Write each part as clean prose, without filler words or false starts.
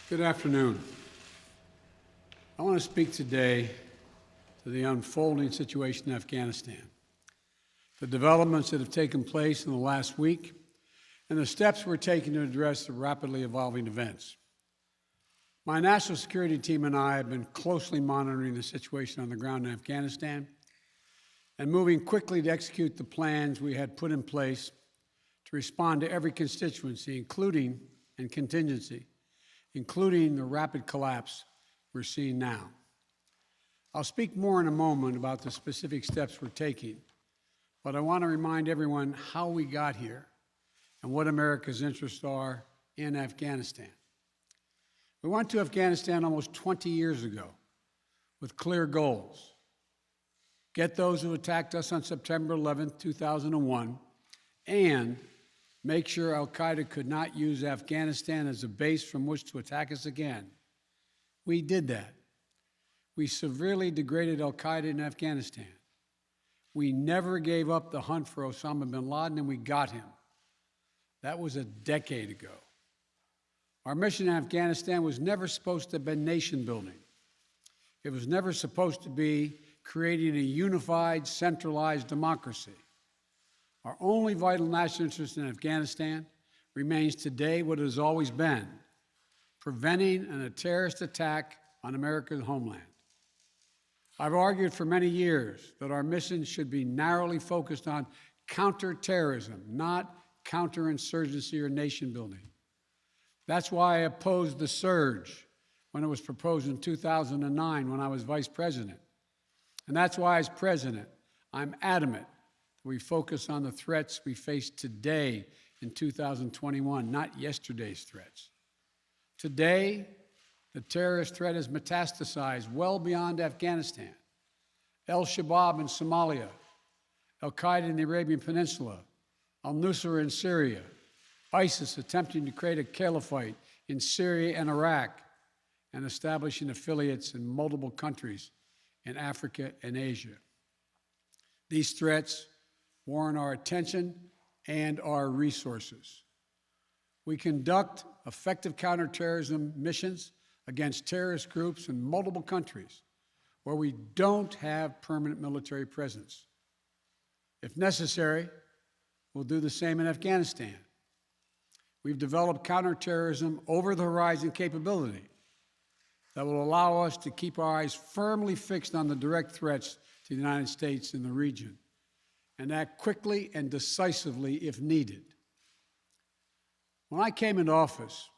Good afternoon. I want to speak today to the unfolding situation in Afghanistan, the developments that have taken place in the last week, and the steps we're taking to address the rapidly evolving events. My national security team and I have been closely monitoring the situation on the ground in Afghanistan and moving quickly to execute the plans we had put in place to respond to every constituency, including and contingency, including the rapid collapse we're seeing now. I'll speak more in a moment about the specific steps we're taking, but I want to remind everyone how we got here and what America's interests are in Afghanistan. We went to Afghanistan almost 20 years ago with clear goals. Get those who attacked us on September 11, 2001, and make sure al-Qaeda could not use Afghanistan as a base from which to attack us again. We did that. We severely degraded al-Qaeda in Afghanistan. We never gave up the hunt for Osama bin Laden, and we got him. That was a decade ago. Our mission in Afghanistan was never supposed to have been nation building. It was never supposed to be creating a unified, centralized democracy. Our only vital national interest in Afghanistan remains today what it has always been: preventing a terrorist attack on America's homeland. I've argued for many years that our mission should be narrowly focused on counterterrorism, not counterinsurgency or nation building. That's why I opposed the surge when it was proposed in 2009 when I was vice president. And that's why, as president, I'm adamant that we focus on the threats we face today in 2021, not yesterday's threats. Today, the terrorist threat has metastasized well beyond Afghanistan. Al-Shabaab in Somalia, al-Qaeda in the Arabian Peninsula, al-Nusra in Syria, ISIS attempting to create a caliphate in Syria and Iraq, and establishing affiliates in multiple countries in Africa and Asia. These threats warrant our attention and our resources. We conduct effective counterterrorism missions against terrorist groups in multiple countries where we don't have permanent military presence. If necessary, we'll do the same in Afghanistan. We've developed counterterrorism over-the-horizon capability that will allow us to keep our eyes firmly fixed on the direct threats to the United States and the region, and act quickly and decisively if needed. When I came into office,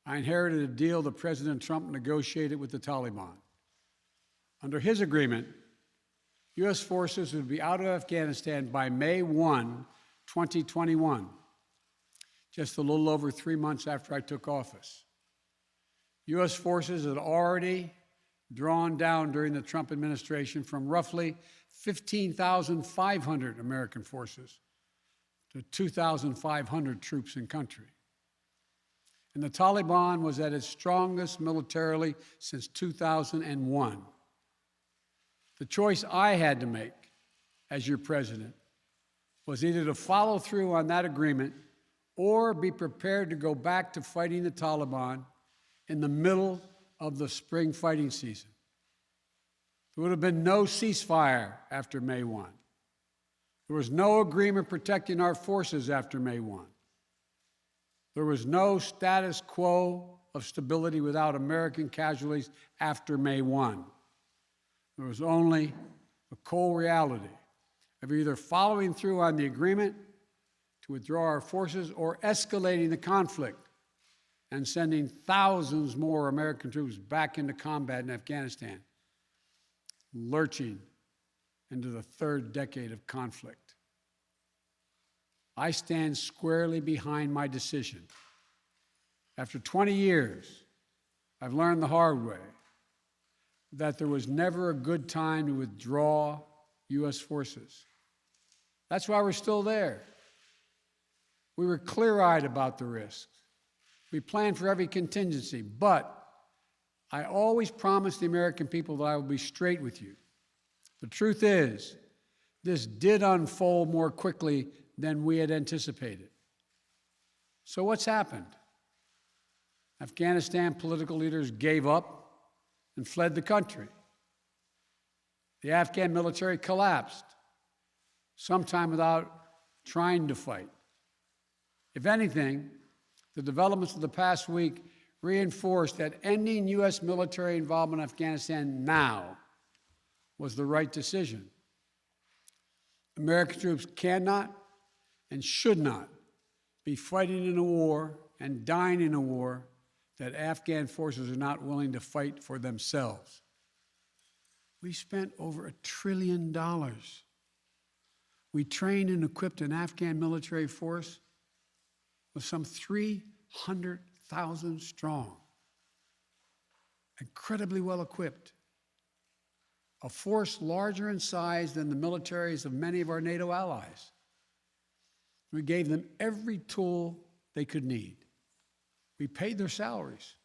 I inherited a deal that President Trump negotiated with the Taliban. Under his agreement, U.S. forces would be out of Afghanistan by May 1, 2021, just a little over 3 months after I took office. U.S. forces had already drawn down during the Trump administration from roughly 15,500 American forces to 2,500 troops in country. And the Taliban was at its strongest militarily since 2001. The choice I had to make as your president was either to follow through on that agreement or be prepared to go back to fighting the Taliban in the middle of the spring fighting season. There would have been no ceasefire after May 1. There was no agreement protecting our forces after May 1. There was no status quo of stability without American casualties after May 1. There was only the cold reality of either following through on the agreement to withdraw our forces or escalating the conflict and sending thousands more American troops back into combat in Afghanistan, lurching into the third decade of conflict. I stand squarely behind my decision. After 20 years, I've learned the hard way that there was never a good time to withdraw U.S. forces. That's why we're still there. We were clear-eyed about the risks. We planned for every contingency, but I always promised the American people that I would be straight with you. The truth is, this did unfold more quickly than we had anticipated. So what's happened? Afghanistan political leaders gave up and fled the country. The Afghan military collapsed, sometime without trying to fight. If anything, the developments of the past week reinforced that ending U.S. military involvement in Afghanistan now was the right decision. American troops cannot and should not be fighting in a war and dying in a war that Afghan forces are not willing to fight for themselves. We spent over $1 trillion. We trained and equipped an Afghan military force with some 300,000 strong, incredibly well equipped, a force larger in size than the militaries of many of our NATO allies. We gave them every tool they could need. We paid their salaries,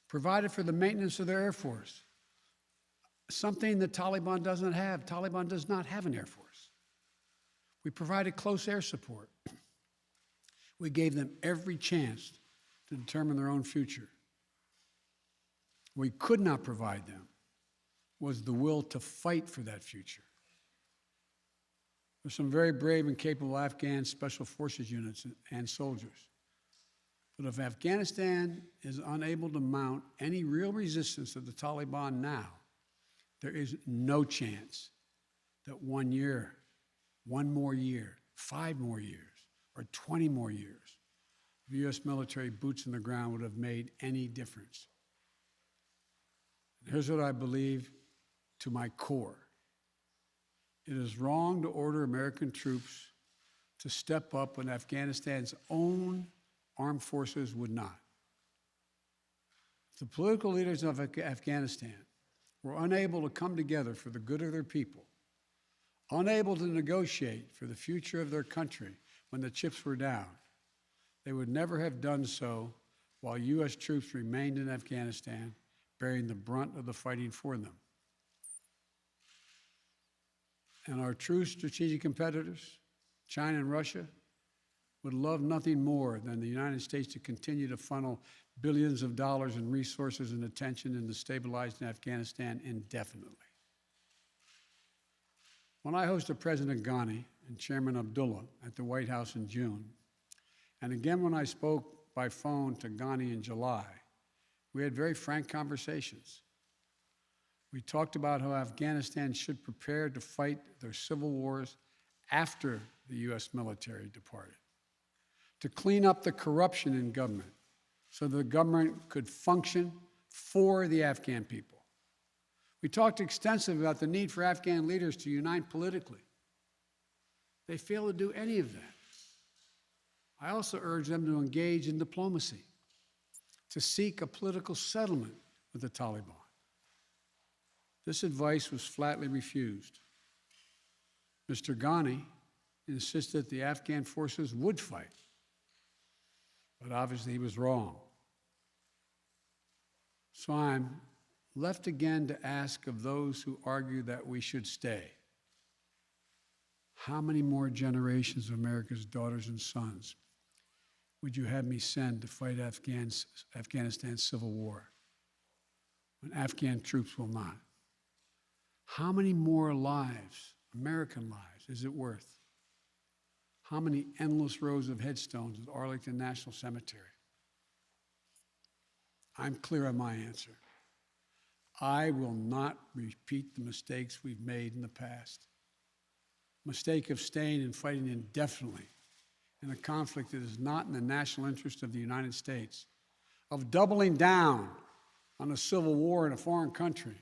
provided for the maintenance of their Air Force, something the Taliban doesn't have. Taliban does not have an Air Force. We provided close air support. We gave them every chance to determine their own future. What we could not provide them was the will to fight for that future. There's some very brave and capable Afghan special forces units and soldiers. But if Afghanistan is unable to mount any real resistance to the Taliban now, there is no chance that 1 year, 1 more year, 5 more years, or 20 more years of U.S. military boots on the ground would have made any difference. Here's what I believe to my core. It is wrong to order American troops to step up when Afghanistan's own armed forces would not. If the political leaders of Afghanistan were unable to come together for the good of their people, unable to negotiate for the future of their country when the chips were down, they would never have done so while U.S. troops remained in Afghanistan, bearing the brunt of the fighting for them. And our true strategic competitors, China and Russia, would love nothing more than the United States to continue to funnel billions of dollars in resources and attention into stabilizing Afghanistan indefinitely. When I hosted President Ghani and Chairman Abdullah at the White House in June, and again when I spoke by phone to Ghani in July, we had very frank conversations. We talked about how Afghanistan should prepare to fight their civil wars after the U.S. military departed, to clean up the corruption in government so the government could function for the Afghan people. We talked extensively about the need for Afghan leaders to unite politically. They failed to do any of that. I also urged them to engage in diplomacy, to seek a political settlement with the Taliban. This advice was flatly refused. Mr. Ghani insisted the Afghan forces would fight, but obviously he was wrong. So I'm left again to ask of those who argue that we should stay, how many more generations of America's daughters and sons would you have me send to fight Afghanistan's civil war when Afghan troops will not? How many more lives, American lives, is it worth? How many endless rows of headstones at Arlington National Cemetery? I'm clear on my answer. I will not repeat the mistakes we've made in the past. Mistake of staying and fighting indefinitely in a conflict that is not in the national interest of the United States, of doubling down on a civil war in a foreign country,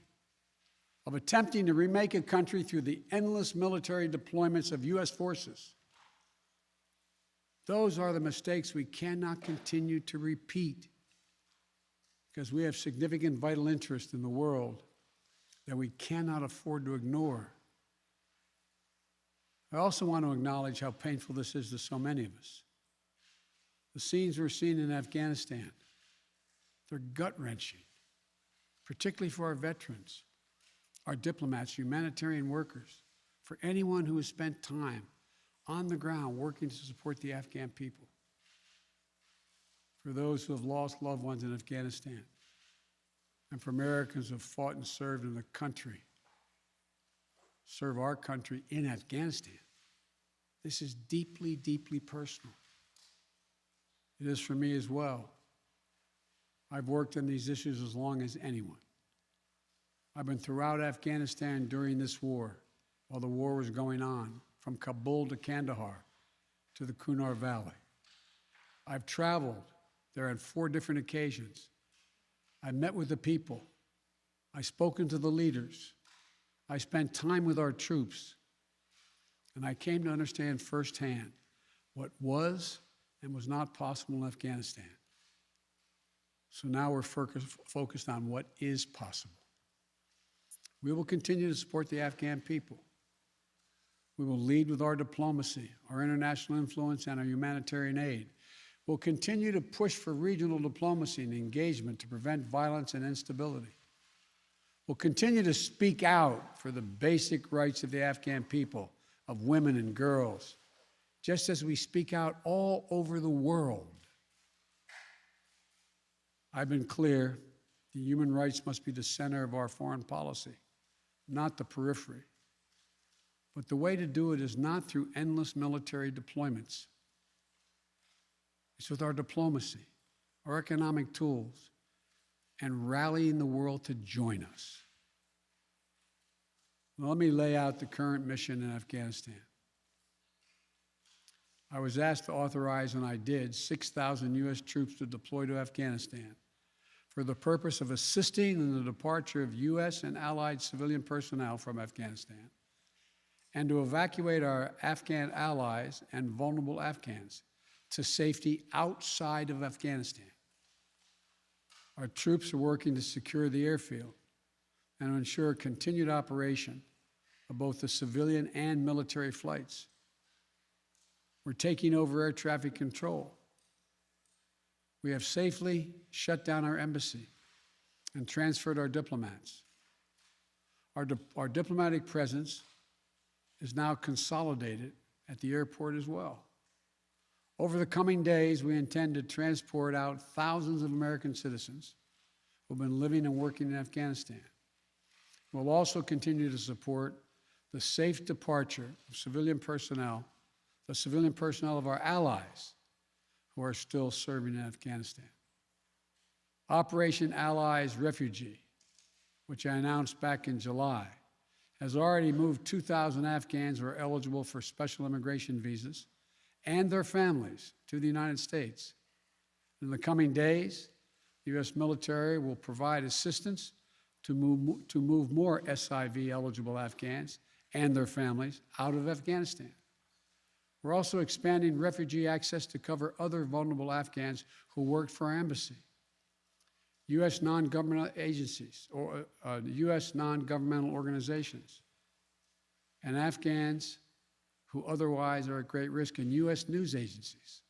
of attempting to remake a country through the endless military deployments of U.S. forces. Those are the mistakes we cannot continue to repeat because we have significant vital interest in the world that we cannot afford to ignore. I also want to acknowledge how painful this is to so many of us. The scenes we're seeing in Afghanistan, they're gut-wrenching, particularly for our veterans, our diplomats, humanitarian workers, for anyone who has spent time on the ground working to support the Afghan people. for those who have lost loved ones in Afghanistan, and for Americans who have fought and served in the country, serve our country in Afghanistan. This is deeply, deeply personal. It is for me as well. I've worked on these issues as long as anyone. I've been throughout Afghanistan during this war, while the war was going on, from Kabul to Kandahar to the Kunar Valley. I've traveled there on 4 different occasions. I met with the people. I've spoken to the leaders. I spent time with our troops. And I came to understand firsthand what was and was not possible in Afghanistan. So now we're focused on what is possible. We will continue to support the Afghan people. We will lead with our diplomacy, our international influence, and our humanitarian aid. We'll continue to push for regional diplomacy and engagement to prevent violence and instability. We'll continue to speak out for the basic rights of the Afghan people, of women and girls, just as we speak out all over the world. I've been clear, the human rights must be the center of our foreign policy, not the periphery. But the way to do it is not through endless military deployments. It's with our diplomacy, our economic tools, and rallying the world to join us. Now, let me lay out the current mission in Afghanistan. I was asked to authorize, and I did, 6,000 U.S. troops to deploy to Afghanistan for the purpose of assisting in the departure of U.S. and allied civilian personnel from Afghanistan, and to evacuate our Afghan allies and vulnerable Afghans to safety outside of Afghanistan. Our troops are working to secure the airfield and to ensure continued operation of both the civilian and military flights. We're taking over air traffic control. We have safely shut down our embassy and transferred our diplomats. Our diplomatic presence is now consolidated at the airport as well. Over the coming days, we intend to transport out thousands of American citizens who have been living and working in Afghanistan. We'll also continue to support the safe departure of civilian personnel, the civilian personnel of our allies who are still serving in Afghanistan. Operation Allies Refugee, which I announced back in July, has already moved 2,000 Afghans who are eligible for special immigration visas and their families to the United States. In the coming days, the U.S. military will provide assistance to move more SIV-eligible Afghans and their families out of Afghanistan. We're also expanding refugee access to cover other vulnerable Afghans who worked for our embassy. U.S. non-governmental agencies, or U.S. non-governmental organizations, and Afghans who otherwise are at great risk, and U.S. news agencies.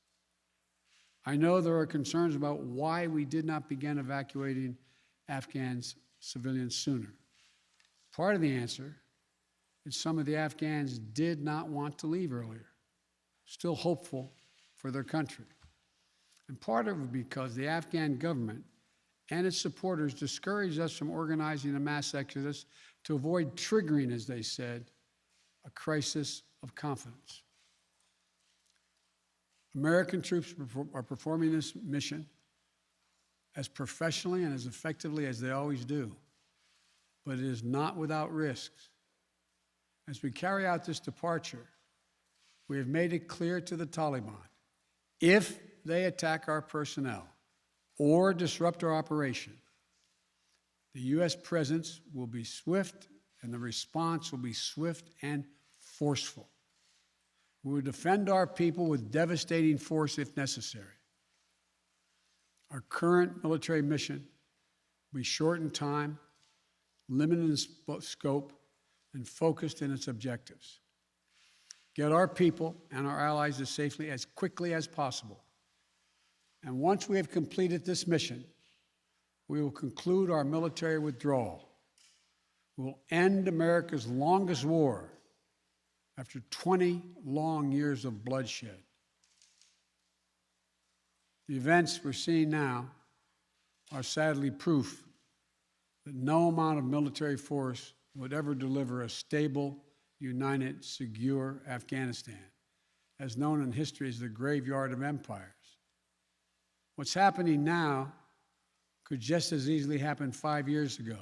I know there are concerns about why we did not begin evacuating Afghans civilians sooner. Part of the answer is some of the Afghans did not want to leave earlier, still hopeful for their country. And part of it because the Afghan government and its supporters discouraged us from organizing a mass exodus to avoid triggering, as they said, a crisis of confidence. American troops are performing this mission as professionally and as effectively as they always do, but it is not without risks. As we carry out this departure, we have made it clear to the Taliban, if they attack our personnel or disrupt our operation, the U.S. presence will be swift and the response will be swift and forceful. We will defend our people with devastating force if necessary. Our current military mission will be short in time, limited in scope, and focused in its objectives. Get our people and our allies to safety as quickly as possible. And once we have completed this mission, we will conclude our military withdrawal. We will end America's longest war after 20 long years of bloodshed. The events we're seeing now are sadly proof that no amount of military force would ever deliver a stable, united, secure Afghanistan, as known in history as the graveyard of empires. What's happening now could just as easily happen 5 years ago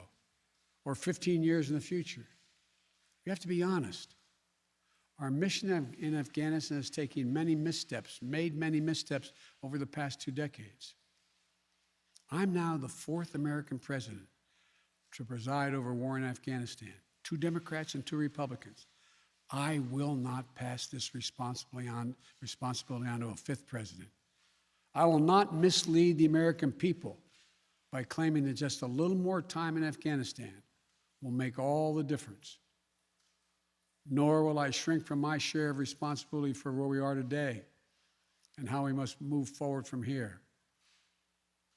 or 15 years in the future. We have to be honest. Our mission in Afghanistan has taken many missteps, made many missteps over the past 2 decades. I'm now the 4th American president to preside over war in Afghanistan, 2 Democrats and 2 Republicans. I will not pass this responsibility on to a 5th president. I will not mislead the American people by claiming that just a little more time in Afghanistan will make all the difference. Nor will I shrink from my share of responsibility for where we are today and how we must move forward from here.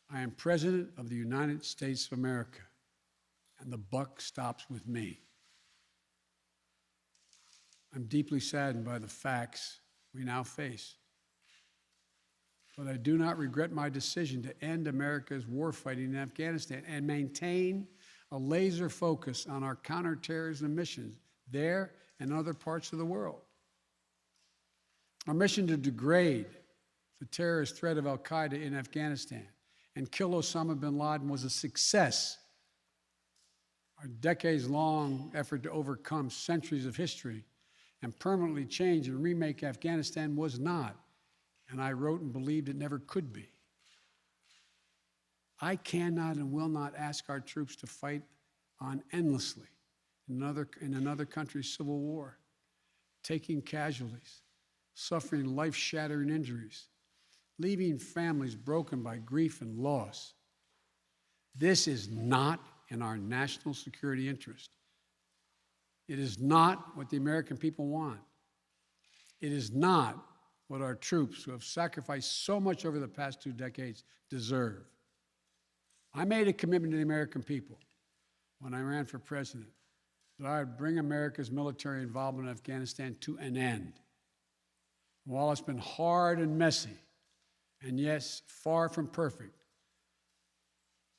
I am President of the United States of America, and the buck stops with me. I'm deeply saddened by the facts we now face, but I do not regret my decision to end America's warfighting in Afghanistan and maintain a laser focus on our counterterrorism missions there and other parts of the world. Our mission to degrade the terrorist threat of al-Qaeda in Afghanistan and kill Osama bin Laden was a success. Our decades-long effort to overcome centuries of history and permanently change and remake Afghanistan was not, and I wrote and believed it never could be. I cannot and will not ask our troops to fight on endlessly in another country's civil war, taking casualties, suffering life-shattering injuries, leaving families broken by grief and loss. This is not in our national security interest. It is not what the American people want. It is not what our troops, who have sacrificed so much over the past 2 decades, deserve. I made a commitment to the American people when I ran for president that I would bring America's military involvement in Afghanistan to an end. While it's been hard and messy, and yes, far from perfect,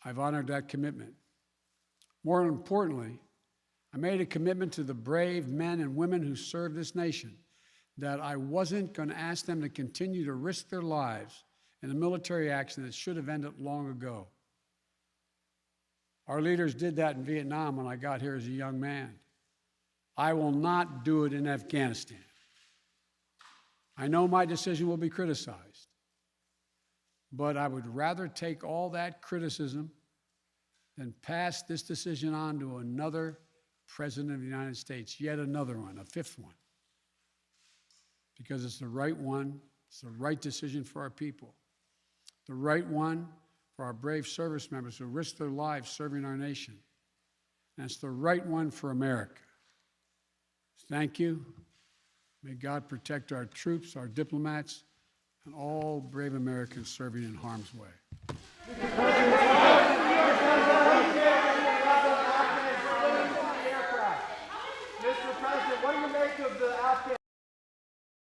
I've honored that commitment. More importantly, I made a commitment to the brave men and women who serve this nation that I wasn't going to ask them to continue to risk their lives in a military action that should have ended long ago. Our leaders did that in Vietnam when I got here as a young man. I will not do it in Afghanistan. I know my decision will be criticized, but I would rather take all that criticism than pass this decision on to another president of the United States, yet another one, a 5th one, because it's the right one, it's the right decision for our people, the right one for our brave service members who risk their lives serving our nation, and it's the right one for America. Thank you. May God protect our troops, our diplomats, and all brave Americans serving in harm's way.